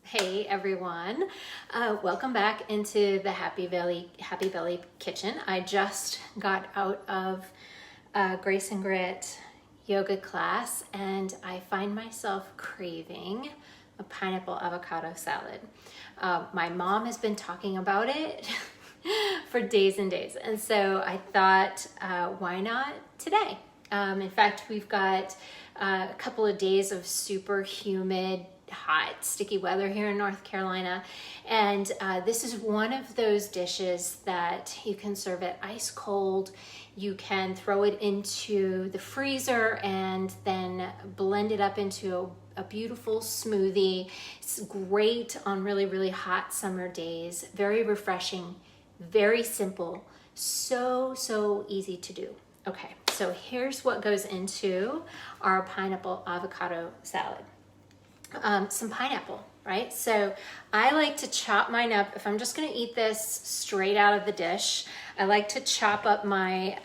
Hey everyone, welcome back into the Happy Belly kitchen. I just got out of Grace and Grit yoga class and I find myself craving a pineapple avocado salad. My mom has been talking about it for days and days, and so I thought, why not today? In fact, we've got a couple of days of super humid, hot, sticky weather here in North Carolina. And this is one of those dishes that you can serve it ice cold. You can throw it into the freezer and then blend it up into a beautiful smoothie. It's great on really, really hot summer days. Very refreshing, very simple, so easy to do. Okay, so here's what goes into our pineapple avocado salad. Some pineapple, right? So I like to chop mine up. If I'm just going to eat this straight out of the dish, I like to chop up my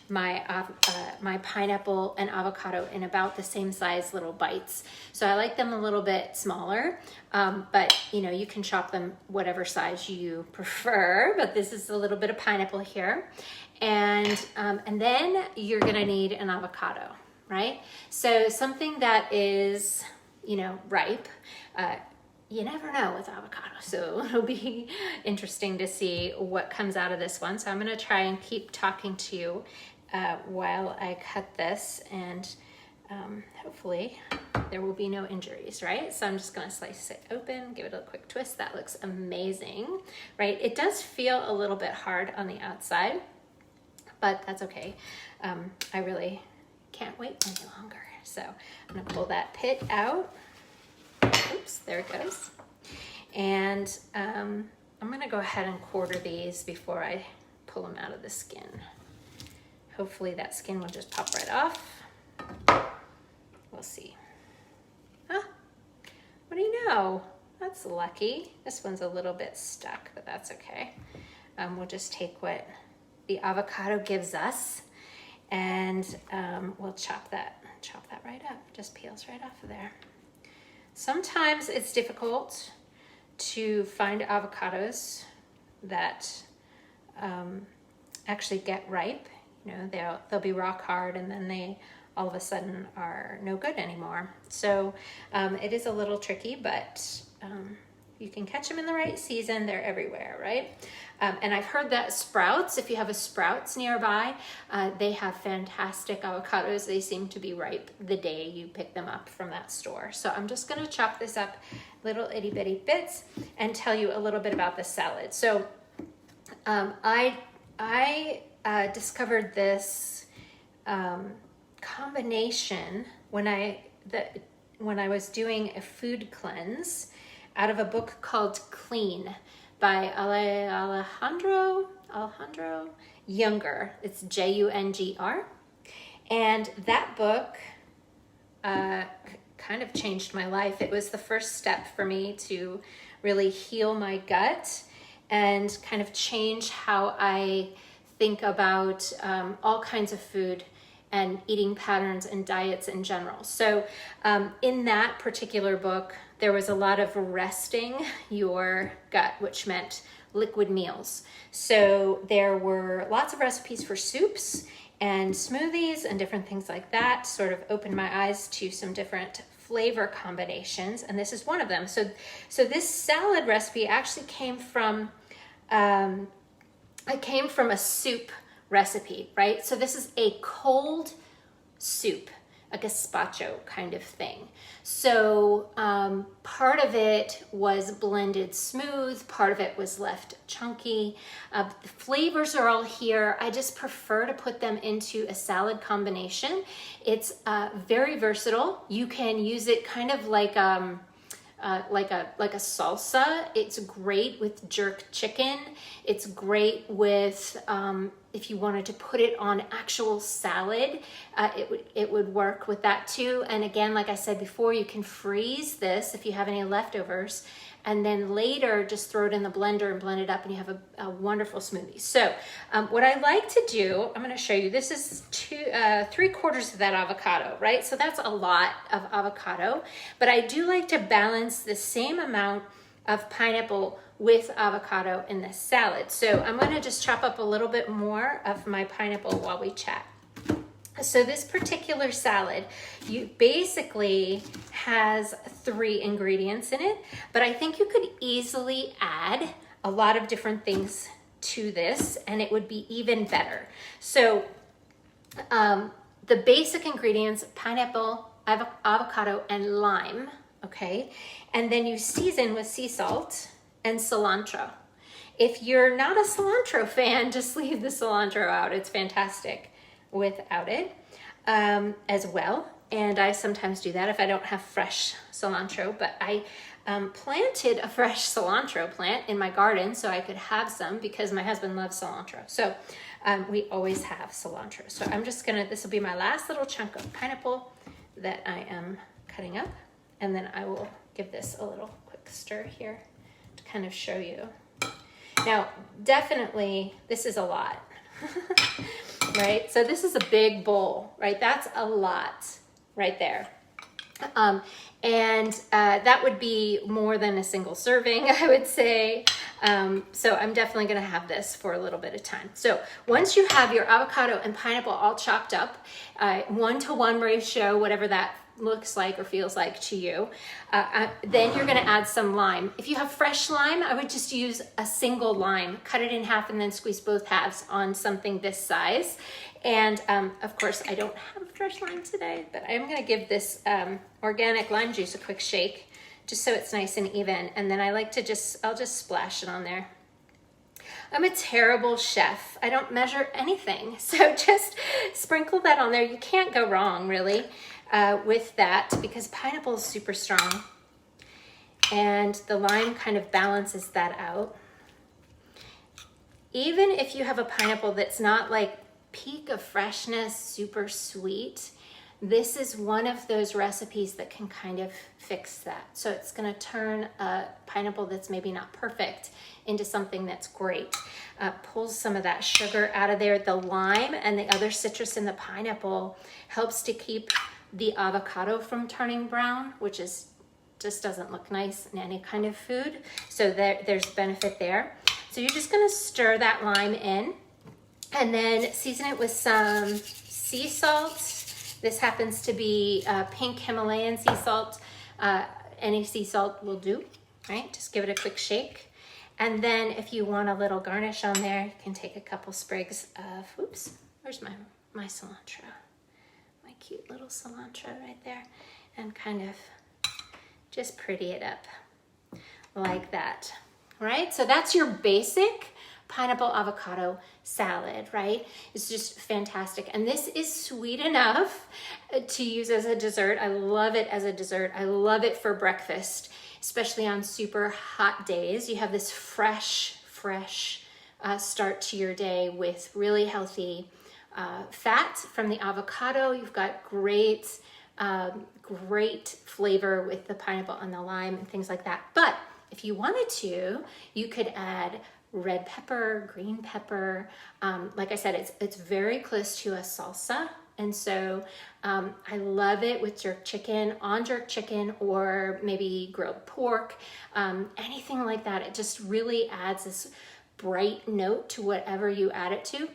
my pineapple and avocado in about the same size little bites. So I like them a little bit smaller, but you can chop them whatever size you prefer. But this is a little bit of pineapple here, and then you're gonna need an avocado, right? So something that is ripe. You never know with avocado, so it'll be interesting to see what comes out of this one. So I'm gonna try and keep talking to you while I cut this, and hopefully there will be no injuries, right? So I'm just gonna slice it open, give it a quick twist. That looks amazing, right? It does feel a little bit hard on the outside, but that's okay. I really can't wait any longer. So I'm gonna pull that pit out. Oops, there it goes. And I'm gonna go ahead and quarter these before I pull them out of the skin. Hopefully that skin will just pop right off. We'll see. Huh, what do you know? That's lucky. This one's a little bit stuck, but that's okay. We'll just take what the avocado gives us, and we'll chop that right up. Just peels right off of there. Sometimes it's difficult to find avocados that actually get ripe. They'll be rock hard, and then they all of a sudden are no good anymore. So it is a little tricky, but you can catch them in the right season. They're everywhere, right? And I've heard that Sprouts, if you have a Sprouts nearby, they have fantastic avocados. They seem to be ripe the day you pick them up from that store. So I'm just gonna chop this up little itty bitty bits and tell you a little bit about the salad. So I discovered this combination when I was doing a food cleanse out of a book called Clean by Alejandro Junger. It's Jungr. And that book kind of changed my life. It was the first step for me to really heal my gut and kind of change how I think about all kinds of food and eating patterns and diets in general. So in that particular book, there was a lot of resting your gut, which meant liquid meals. So there were lots of recipes for soups and smoothies and different things like that. Sort of opened my eyes to some different flavor combinations, and this is one of them. So this salad recipe actually came from a soup recipe, right? So this is a cold soup, a gazpacho kind of thing. So part of it was blended smooth, part of it was left chunky. The flavors are all here. I just prefer to put them into a salad combination. It's very versatile. You can use it kind of like a salsa. It's great with jerk chicken. It's great with if you wanted to put it on actual salad, it would work with that too. And again, like I said before, you can freeze this if you have any leftovers, and then later just throw it in the blender and blend it up, and you have a wonderful smoothie. So what I like to do, I'm going to show you, this is 3/4 of that avocado, right? So that's a lot of avocado, but I do like to balance the same amount of pineapple with avocado in this salad. So I'm going to just chop up a little bit more of my pineapple while we chat. So this particular salad, you basically has 3 ingredients in it, but I think you could easily add a lot of different things to this and it would be even better. So the basic ingredients, pineapple, avocado, and lime, okay? And then you season with sea salt and cilantro. If you're not a cilantro fan, just leave the cilantro out. It's fantastic without it as well. And I sometimes do that if I don't have fresh cilantro, but I planted a fresh cilantro plant in my garden so I could have some because my husband loves cilantro. So we always have cilantro. So I'm just gonna, this will be my last little chunk of pineapple that I am cutting up. And then I will give this a little quick stir here to kind of show you. Now, definitely, this is a lot, right? So this is a big bowl, right? That's a lot right there. That would be more than a single serving, I would say. So I'm definitely gonna have this for a little bit of time. So once you have your avocado and pineapple all chopped up, 1-to-1 ratio, whatever that looks like or feels like to you, then you're gonna add some lime. If you have fresh lime, I would just use a single lime, cut it in half and then squeeze both halves on something this size. And of course, I don't have fresh lime today, but I'm gonna give this organic lime juice a quick shake, just so it's nice and even. And then I like to I'll just splash it on there. I'm a terrible chef. I don't measure anything. So just sprinkle that on there. You can't go wrong really with that because pineapple is super strong and the lime kind of balances that out. Even if you have a pineapple that's not like peak of freshness, super sweet, this is one of those recipes that can kind of fix that. So it's gonna turn a pineapple that's maybe not perfect into something that's great. Pulls some of that sugar out of there. The lime and the other citrus in the pineapple helps to keep the avocado from turning brown, which just doesn't look nice in any kind of food. So there's benefit there. So you're just gonna stir that lime in and then season it with some sea salt. This happens to be pink Himalayan sea salt. Any sea salt will do, right? Just give it a quick shake. And then if you want a little garnish on there, you can take a couple sprigs of, oops, where's my cilantro? My cute little cilantro right there. And kind of just pretty it up like that, right? So that's your basic pineapple avocado salad, right? It's just fantastic. And this is sweet enough to use as a dessert. I love it as a dessert. I love it for breakfast, especially on super hot days. You have this fresh start to your day with really healthy fat from the avocado. You've got great flavor with the pineapple and the lime and things like that. But if you wanted to, you could add red pepper, green pepper. Like I said, it's very close to a salsa. And so I love it with jerk chicken, on jerk chicken, or maybe grilled pork, anything like that. It just really adds this bright note to whatever you add it to.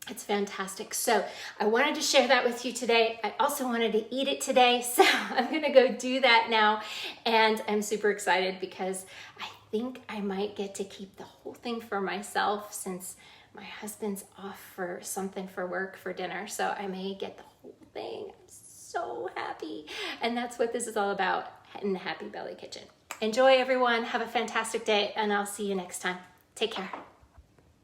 It's fantastic. So I wanted to share that with you today. I also wanted to eat it today. So I'm gonna go do that now. And I'm super excited because I think I might get to keep the whole thing for myself since my husband's off for something for work for dinner. So I may get the whole thing. I'm so happy. And that's what this is all about in the Happy Belly Kitchen. Enjoy everyone. Have a fantastic day and I'll see you next time. Take care.